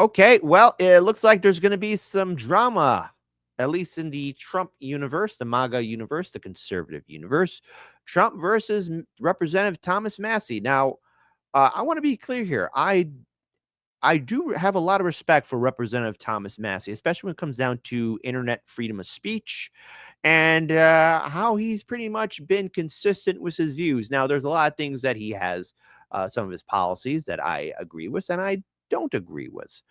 Okay, well, it looks like there's going to be some drama, at least in the Trump universe, the MAGA universe, the conservative universe. Trump versus Representative Thomas Massie. Now, I want to be clear here. I do have a lot of respect for Representative Thomas Massie, especially when it comes down to internet freedom of speech and how he's pretty much been consistent with his views. Now, there's a lot of things that he has, some of his policies that I agree with and I don't agree with.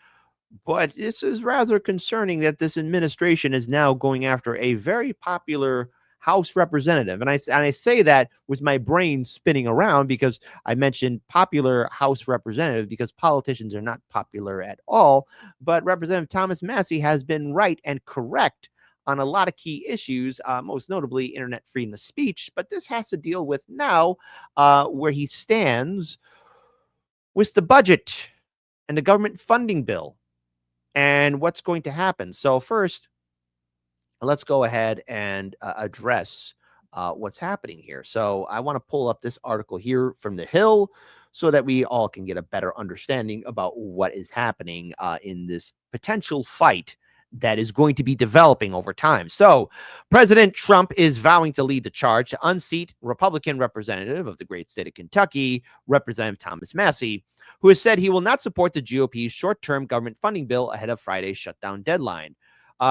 But this is rather concerning that this administration is now going after a very popular House representative. And I say that with my brain spinning around because I mentioned popular House representative because politicians are not popular at all. But Representative Thomas Massie has been right and correct on a lot of key issues, most notably internet freedom of speech. But this has to deal with now where he stands with the budget and the government funding bill and what's going to happen. So, first, let's go ahead and address what's happening here. So, I want to pull up this article here from The Hill so that we all can get a better understanding about what is happening in this potential fight that is going to be developing over time. So, President Trump is vowing to lead the charge to unseat Republican representative of the great state of Kentucky, Representative Thomas Massie, who has said he will not support the GOP's short-term government funding bill ahead of Friday's shutdown deadline.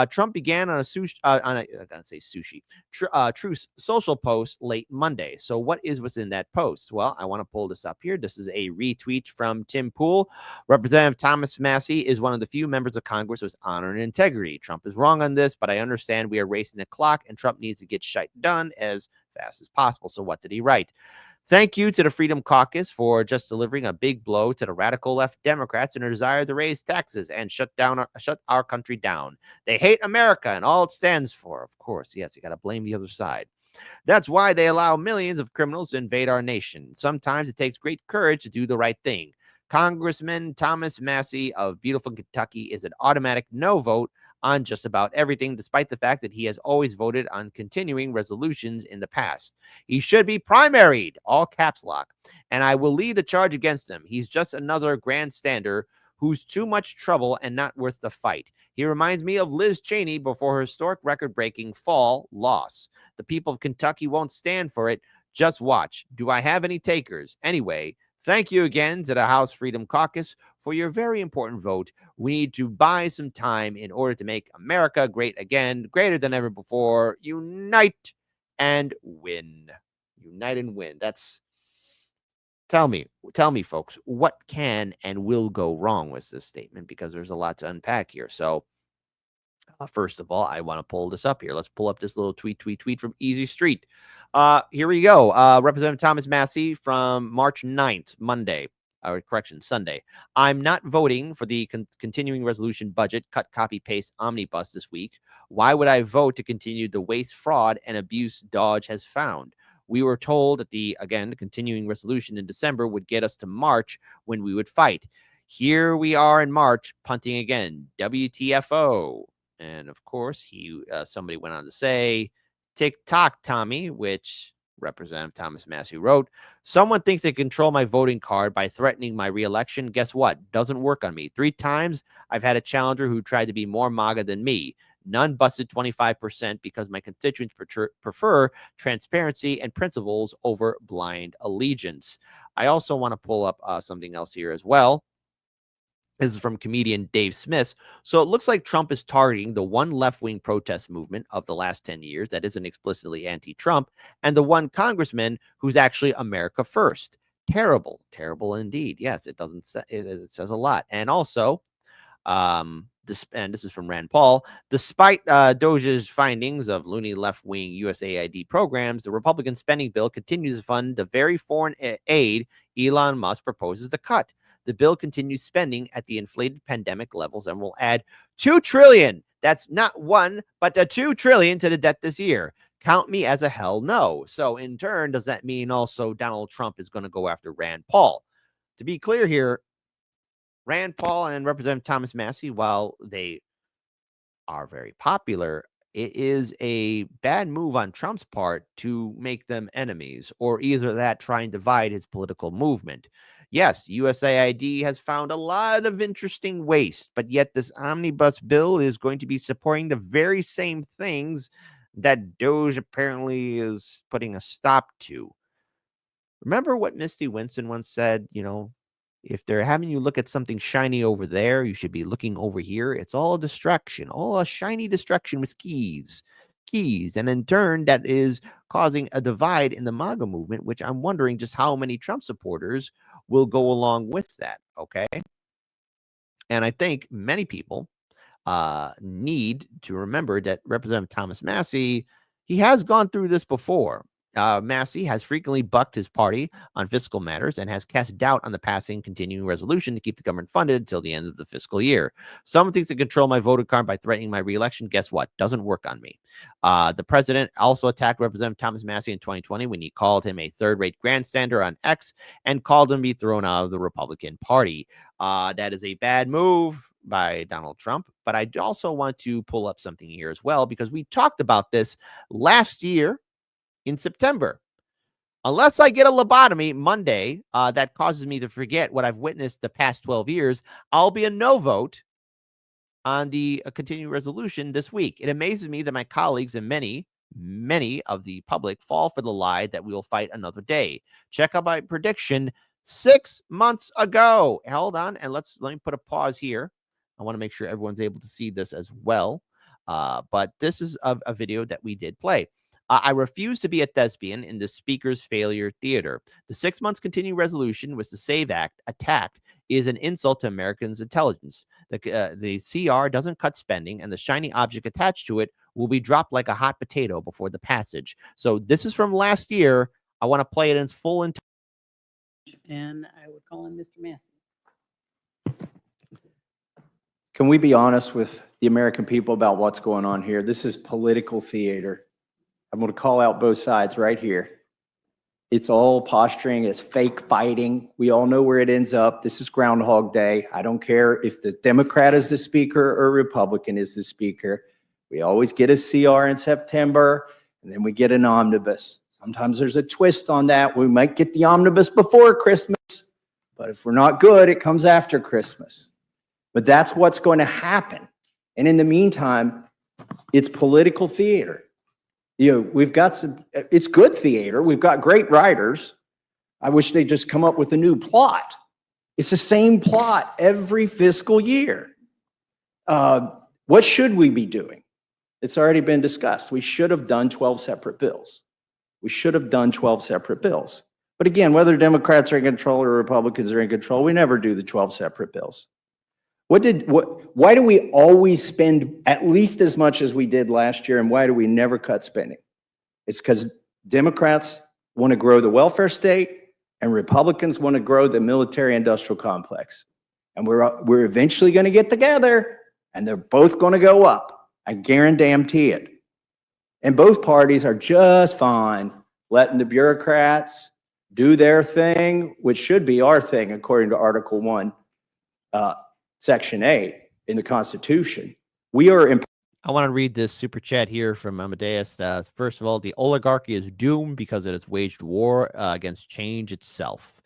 Trump began on a I gotta say sushi, Truth Social post late Monday. So what is within that post? Well, I want to pull this up here. This is a retweet from Tim Pool. Representative Thomas Massie is one of the few members of Congress with honor and integrity. Trump is wrong on this, but I understand we are racing the clock and Trump needs to get shit done as fast as possible. So what did he write? Thank you to the Freedom Caucus for just delivering a big blow to the radical left Democrats in their desire to raise taxes and shut our country down. They hate America and all it stands for. Of course, yes, you got to blame the other side. That's why they allow millions of criminals to invade our nation. Sometimes it takes great courage to do the right thing. Congressman Thomas Massie of beautiful Kentucky is an automatic no vote on just about everything, despite the fact that he has always voted on continuing resolutions in the past. He should be primaried, all caps lock, and I will lead the charge against him. He's just another grandstander who's too much trouble and not worth the fight. He reminds me of Liz Cheney before her historic record-breaking fall loss. The people of Kentucky won't stand for it. Just watch. Do I have any takers? Anyway, thank you again to the House Freedom Caucus for your very important vote. We need to buy some time in order to make America great again, greater than ever before. Unite and win. Unite and win. That's tell me, folks, what can and will go wrong with this statement because there's a lot to unpack here. So, first of all, I want to pull this up here. Let's pull up this little tweet from Easy Street. Here we go. Representative Thomas Massie from March 9th, Monday. Sunday. I'm not voting for the continuing resolution budget cut, copy, paste omnibus this week. Why would I vote to continue the waste, fraud, and abuse Dodge has found? We were told that the continuing resolution in December would get us to March when we would fight. Here we are in March, punting again. WTFO. And of course, somebody went on to say, "TikTok, Tommy," which Representative Thomas Massie wrote. Someone thinks they control my voting card by threatening my reelection. Guess what? Doesn't work on me. 3 times I've had a challenger who tried to be more MAGA than me. None busted 25% because my constituents prefer transparency and principles over blind allegiance. I also want to pull up something else here as well. This is from comedian Dave Smith. So it looks like Trump is targeting the one left-wing protest movement of the last 10 years that isn't explicitly anti-Trump and the one congressman who's actually America first. Terrible, terrible indeed. Yes, it doesn't say, it says a lot. And also, and this is from Rand Paul, despite Doge's findings of loony left-wing USAID programs, the Republican spending bill continues to fund the very foreign aid Elon Musk proposes to cut. The bill continues spending at the inflated pandemic levels and will add $2 trillion. That's not one, but $2 trillion to the debt this year. Count me as a hell no. So in turn, does that mean also Donald Trump is going to go after Rand Paul? To be clear here, Rand Paul and Representative Thomas Massie, while they are very popular, it is a bad move on Trump's part to make them enemies or either that try and divide his political movement. Yes, USAID has found a lot of interesting waste, but yet this omnibus bill is going to be supporting the very same things that Doge apparently is putting a stop to. Remember what Misty Winston once said, if they're having you look at something shiny over there, you should be looking over here. It's all a distraction, all a shiny distraction with keys. And in turn, that is causing a divide in the MAGA movement, which I'm wondering just how many Trump supporters will go along with that. Okay. And I think many people need to remember that Representative Thomas Massie, he has gone through this before. Massie has frequently bucked his party on fiscal matters and has cast doubt on the passing continuing resolution to keep the government funded until the end of the fiscal year. Someone thinks to control my voter card by threatening my reelection. Guess what? Doesn't work on me. The president also attacked Representative Thomas Massie in 2020 when he called him a third-rate grandstander on X and called him to be thrown out of the Republican Party. That is a bad move by Donald Trump, but I also want to pull up something here as well, because we talked about this last year in September. Unless I get a lobotomy Monday that causes me to forget what I've witnessed the past 12 years, I'll be a no vote on the continuing resolution this week. It amazes me that my colleagues and many of the public fall for the lie that we will fight another day. Check out my prediction 6 months ago. Hold on, and let me put a pause here. I want to make sure everyone's able to see this as well. But this is a video that we did play. I refuse to be a thespian in the Speaker's failure theater. The 6 months continuing resolution was the SAVE Act attack is an insult to Americans' intelligence. The CR doesn't cut spending, and the shiny object attached to it will be dropped like a hot potato before the passage. So this is from last year. I want to play it in its full entirety. And I would call on Mr. Massie. Can we be honest with the American people about what's going on here? This is political theater. I'm going to call out both sides right here. It's all posturing. It's fake fighting. We all know where it ends up. This is Groundhog Day. I don't care if the Democrat is the speaker or Republican is the speaker. We always get a CR in September, and then we get an omnibus. Sometimes there's a twist on that. We might get the omnibus before Christmas, but if we're not good, it comes after Christmas. But that's what's going to happen. And in the meantime, it's political theater. We've got it's good theater. We've got great writers. I wish they'd just come up with a new plot. It's the same plot every fiscal year. What should we be doing? It's already been discussed. We should have done 12 separate bills. We should have done 12 separate bills. But again, whether Democrats are in control or Republicans are in control, we never do the 12 separate bills. Why do we always spend at least as much as we did last year, and why do we never cut spending? It's because Democrats want to grow the welfare state and Republicans want to grow the military industrial complex. And we're eventually going to get together and they're both going to go up. I guarantee it. And both parties are just fine letting the bureaucrats do their thing, which should be our thing according to Article 1. Section 8 in the Constitution. I want to read this super chat here from Amadeus. First of all, the oligarchy is doomed because it has waged war against change itself.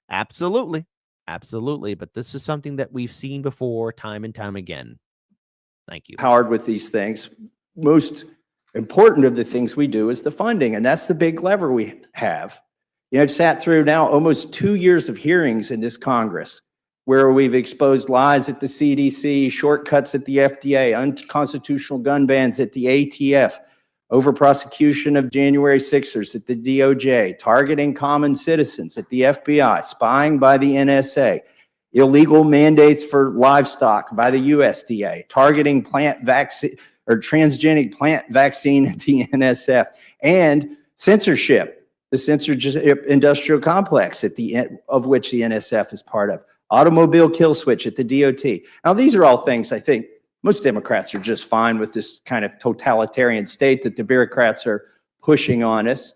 Absolutely. Absolutely. But this is something that we've seen before time and time again. Thank you. Howard, with these things, most important of the things we do is the funding, and that's the big lever we have. I've sat through now almost 2 years of hearings in this Congress, where we've exposed lies at the CDC, shortcuts at the FDA, unconstitutional gun bans at the ATF, over prosecution of January 6ers at the DOJ, targeting common citizens at the FBI, spying by the NSA, illegal mandates for livestock by the USDA, targeting plant vaccine or transgenic plant vaccine at the NSF, and censorship, the censorship industrial complex of which the NSF is part of. Automobile kill switch at the DOT. Now, these are all things I think most Democrats are just fine with, this kind of totalitarian state that the bureaucrats are pushing on us.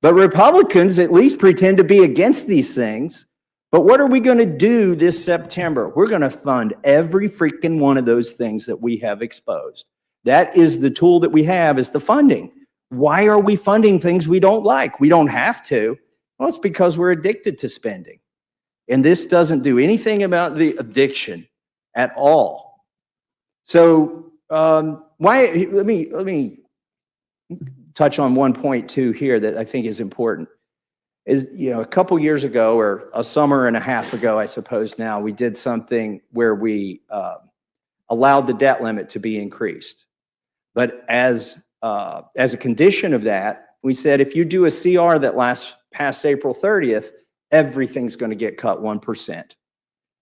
But Republicans at least pretend to be against these things. But what are we going to do this September? We're going to fund every freaking one of those things that we have exposed. That is the tool that we have, is the funding. Why are we funding things we don't like? We don't have to. Well, it's because we're addicted to spending. And this doesn't do anything about the addiction at all. So let me touch on one point too here that I think is important. Is, a couple years ago, or a summer and a half ago, I suppose now, we did something where we allowed the debt limit to be increased. But as a condition of that, we said, if you do a CR that lasts past April 30th, everything's going to get cut 1%.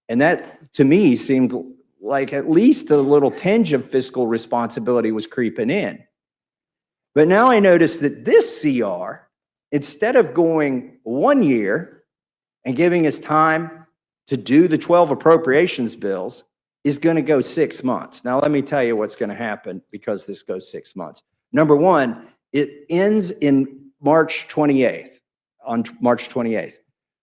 And that, to me, seemed like at least a little tinge of fiscal responsibility was creeping in. But now I notice that this CR, instead of going 1 year and giving us time to do the 12 appropriations bills, is going to go 6 months. Now, let me tell you what's going to happen because this goes 6 months. Number one, it ends in March 28th, on March 28th.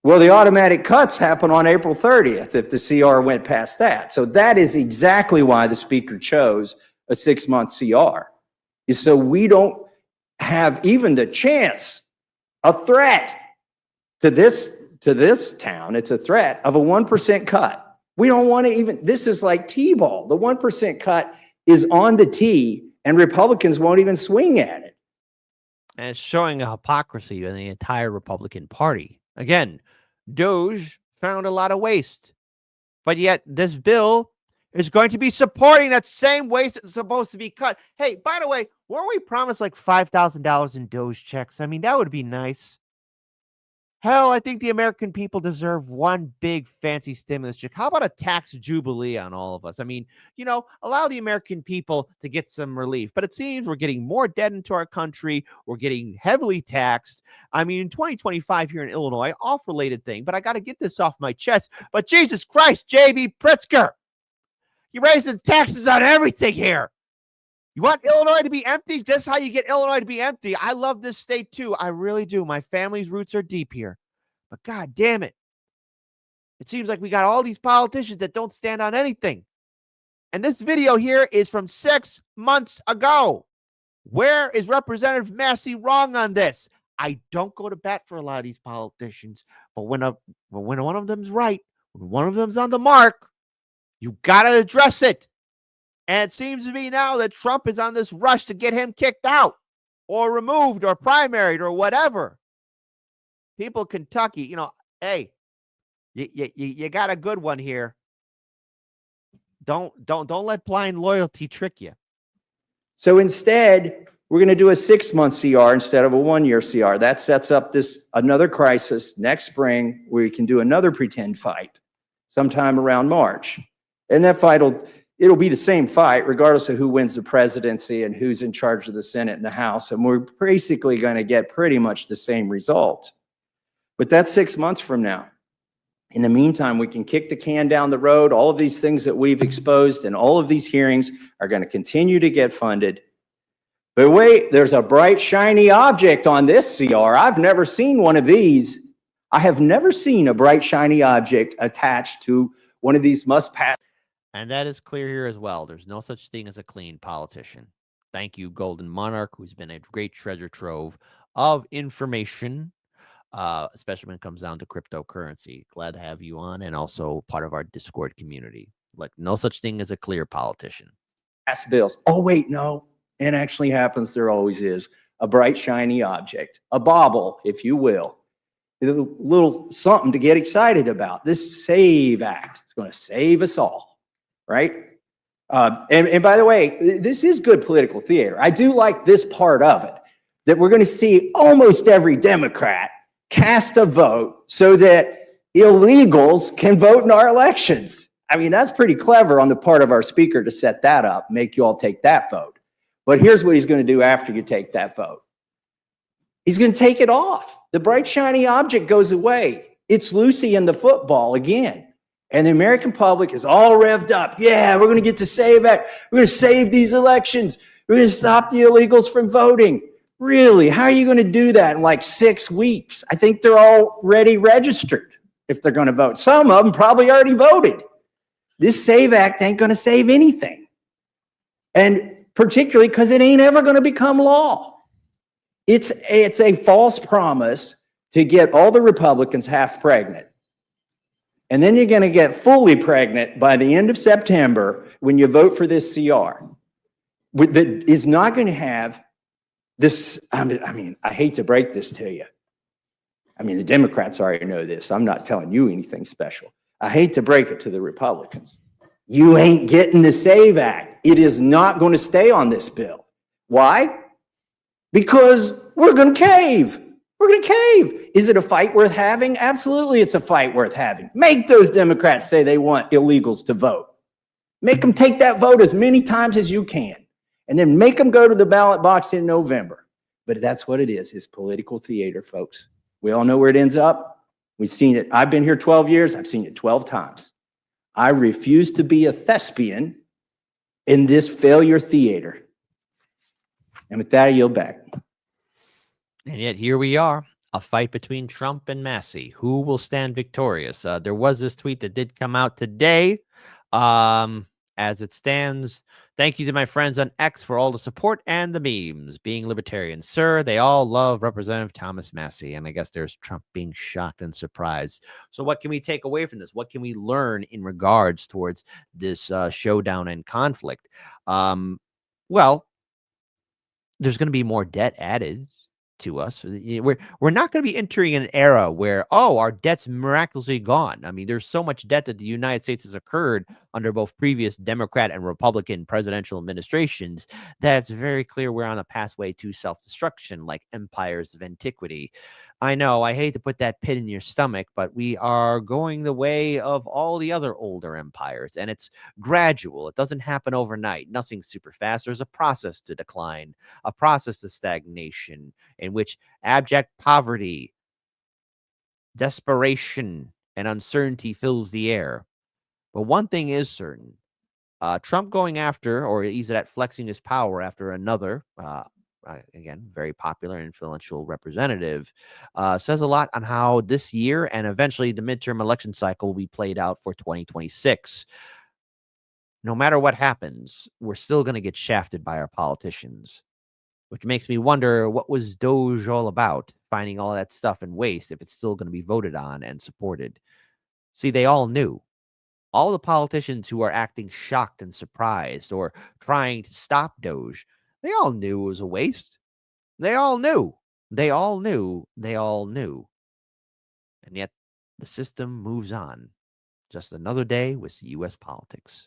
Well, the automatic cuts happen on April 30th if the CR went past that. So that is exactly why the speaker chose a 6-month CR, is so we don't have even the chance, a threat to this town. It's a threat of a 1% cut. We don't want to even, this is like T-ball. The 1% cut is on the tee and Republicans won't even swing at it. And it's showing a hypocrisy in the entire Republican Party. Again, Doge found a lot of waste, but yet this bill is going to be supporting that same waste that's supposed to be cut. Hey, by the way, weren't we promised like $5,000 in Doge checks? I mean, that would be nice. Hell, I think the American people deserve one big fancy stimulus check. How about a tax jubilee on all of us? I mean, allow the American people to get some relief. But it seems we're getting more debt into our country. We're getting heavily taxed. I mean, in 2025 here in Illinois, off-related thing, but I got to get this off my chest. But Jesus Christ, J.B. Pritzker, you're raising taxes on everything here. You want Illinois to be empty? This is how you get Illinois to be empty. I love this state too. I really do. My family's roots are deep here. But God damn it. It seems like we got all these politicians that don't stand on anything. And this video here is from 6 months ago. Where is Representative Massie wrong on this? I don't go to bat for a lot of these politicians, but when one of them's right, when one of them's on the mark, you got to address it. And it seems to me now that Trump is on this rush to get him kicked out or removed or primaried or whatever. People in Kentucky, hey, you got a good one here. Don't let blind loyalty trick you. So instead, we're going to do a 6-month CR instead of a 1-year CR. That sets up another crisis next spring where we can do another pretend fight sometime around March. And that fight it'll be the same fight regardless of who wins the presidency and who's in charge of the Senate and the House. And we're basically going to get pretty much the same result. But that's 6 months from now. In the meantime, we can kick the can down the road. All of these things that we've exposed and all of these hearings are going to continue to get funded. But wait, there's a bright, shiny object on this CR. I've never seen one of these. I have never seen a bright, shiny object attached to one of these must-pass. And that is clear here as well. There's no such thing as a clean politician. Thank you, Golden Monarch, who's been a great treasure trove of information, especially when it comes down to cryptocurrency. Glad to have you on and also part of our Discord community. Like, no such thing as a clear politician. Pass bills. Oh, wait, no. It actually happens. There always is. A bright, shiny object. A bauble, if you will. A little something to get excited about. This SAVE Act. It's going to save us all. Right? And by the way, this is good political theater. I do like this part of it, that we're going to see almost every Democrat cast a vote so that illegals can vote in our elections. I mean, that's pretty clever on the part of our speaker to set that up, make you all take that vote. But here's what he's going to do after you take that vote. He's going to take it off. The bright, shiny object goes away. It's Lucy and the football again. And the American public is all revved up. Yeah, we're going to get to save it. We're going to save these elections. We're going to stop the illegals from voting. Really? How are you going to do that in like 6 weeks? I think they're already registered if they're going to vote. Some of them probably already voted. This SAVE Act ain't going to save anything. And particularly because it ain't ever going to become law. It's a false promise to get all the Republicans half pregnant. And then you're going to get fully pregnant by the end of September when you vote for this CR. That is not going to have this. I mean, I hate to break this to you. I mean, the Democrats already know this. I'm not telling you anything special. I hate to break it to the Republicans. You ain't getting the SAVE Act. It is not going to stay on this bill. Why? Because we're going to cave. We're going to cave. Is it a fight worth having? Absolutely, it's a fight worth having. Make those Democrats say they want illegals to vote. Make them take that vote as many times as you can. And then make them go to the ballot box in November. But that's what it is political theater, folks. We all know where it ends up. We've seen it. I've been here 12 years. I've seen it 12 times. I refuse to be a thespian in this failure theater. And with that, I yield back. And yet here we are, a fight between Trump and Massie. Who will stand victorious? There was this tweet that did come out today. As it stands, thank you to my friends on X for all the support and the memes. Being libertarians, sir, they all love Representative Thomas Massie. And I guess there's Trump being shocked and surprised. So what can we take away from this? What can we learn in regards towards this showdown and conflict? Well, there's going to be more debt added to us. We're not going to be entering an era where, oh, our debt's miraculously gone. I mean, there's so much debt that the United States has occurred under both previous Democrat and Republican presidential administrations that it's very clear we're on a pathway to self-destruction like empires of antiquity. I know, I hate to put that pit in your stomach, but we are going the way of all the other older empires, and it's gradual. It doesn't happen overnight. Nothing super fast. There's a process to decline, a process to stagnation, in which abject poverty, desperation, and uncertainty fills the air. But one thing is certain. Trump going after, or he's at flexing his power after another, again, very popular and influential representative, says a lot on how this year and eventually the midterm election cycle will be played out for 2026. No matter what happens, we're still going to get shafted by our politicians, which makes me wonder, what was Doge all about, finding all that stuff in waste if it's still going to be voted on and supported? See, they all knew. All the politicians who are acting shocked and surprised or trying to stop Doge, they all knew it was a waste. They all knew. They all knew. They all knew. And yet the system moves on. Just another day with U.S. politics.